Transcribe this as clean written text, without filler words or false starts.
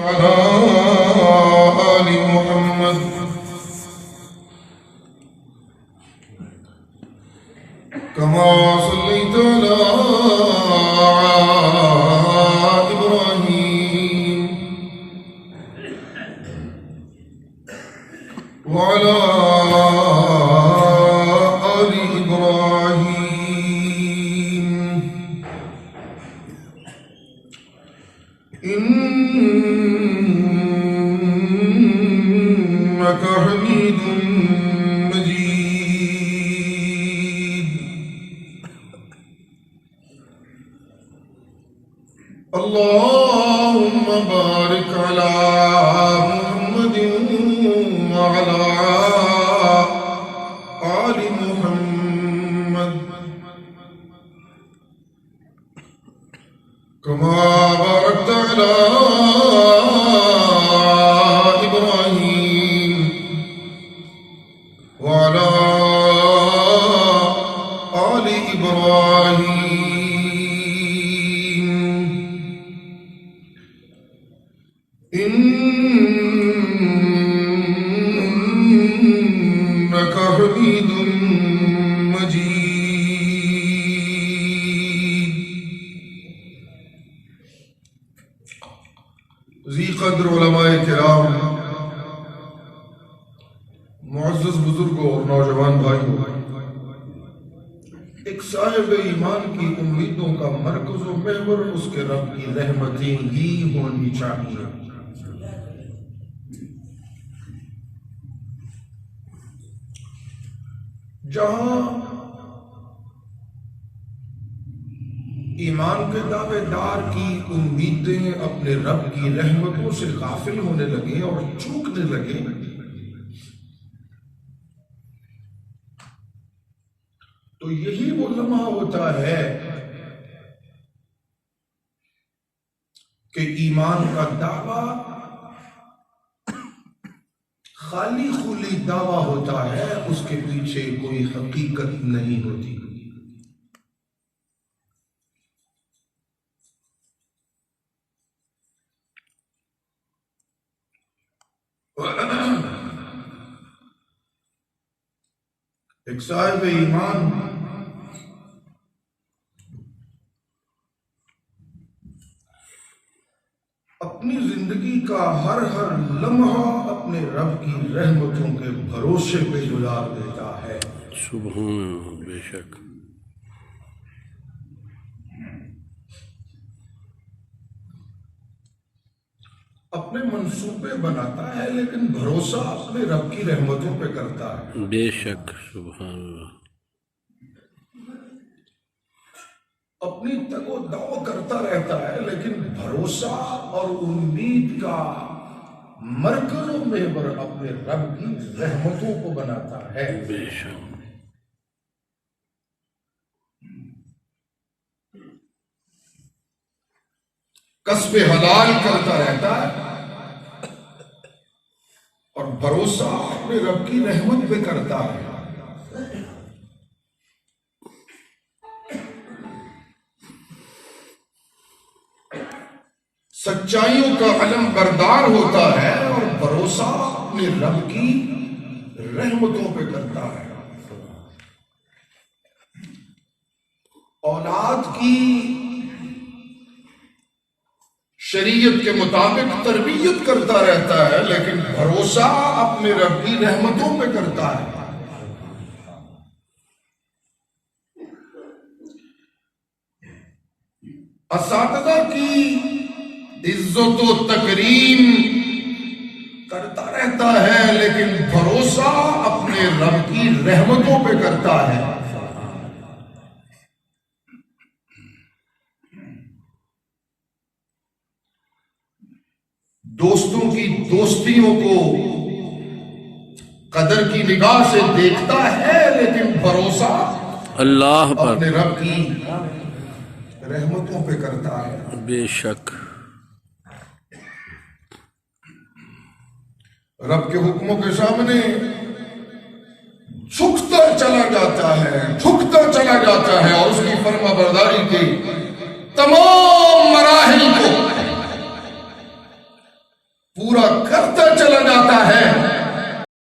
وعلى آل محمد كما صليت على إبراهيم وعلى آل إبراهيم إنك حميد مجيد. اللهم بارك على محمد وعلى آل محمد كما باركت على إبراهيم وعلى آل إبراهيم إنك حميد مجيد. ذی قدر علماء کرام، معزز بزرگوں اور نوجوان بھائیوں، ایک صاحب ایمان کی امیدوں کا مرکز و محور اس کے رب کی رحمتیں ہی ہونی چاہیے. جہاں ایمان کے دعوے دار کی امیدیں اپنے رب کی رحمتوں سے غافل ہونے لگے اور چوکنے لگے، تو یہی وہ لمحہ ہوتا ہے کہ ایمان کا دعویٰ خالی خلی دعویٰ ہوتا ہے، اس کے پیچھے کوئی حقیقت نہیں ہوتی. ایک صاحب ایمان اپنی زندگی کا ہر لمحہ اپنے رب کی رحمتوں کے بھروسے پہ گزار دیتا ہے. سبحان، بے شک. اپنے منصوبے بناتا ہے لیکن بھروسہ اپنے رب کی رحمتوں پہ کرتا ہے. بے شک. سبحان اللہ. اپنی تگ و دو کرتا رہتا ہے لیکن بھروسہ اور امید کا مرکز و محور اپنے رب کی رحمتوں کو بناتا ہے. بے شک. کسب حلال کرتا رہتا ہے اور بھروسہ اپنے رب کی رحمت پہ کرتا ہے. سچائیوں کا علم بردار ہوتا ہے اور بھروسہ اپنے رب کی رحمتوں پہ کرتا ہے. اولاد کی شریعت کے مطابق تربیت کرتا رہتا ہے لیکن بھروسہ اپنے رب کی رحمتوں پہ کرتا ہے. اساتذہ کی عزت و تکریم کرتا رہتا ہے لیکن بھروسہ اپنے رب کی رحمتوں پہ کرتا ہے. دوستوں کی دوستیوں کو قدر کی نگاہ سے دیکھتا ہے لیکن بھروسہ اللہ پر اپنے رب کی رحمتوں پہ کرتا ہے. بے شک. رب کے حکموں کے سامنے جھکتا چلا جاتا ہے اور اس کی فرما برداری کے تمام مراحل کو پورا کرتا چلا جاتا ہے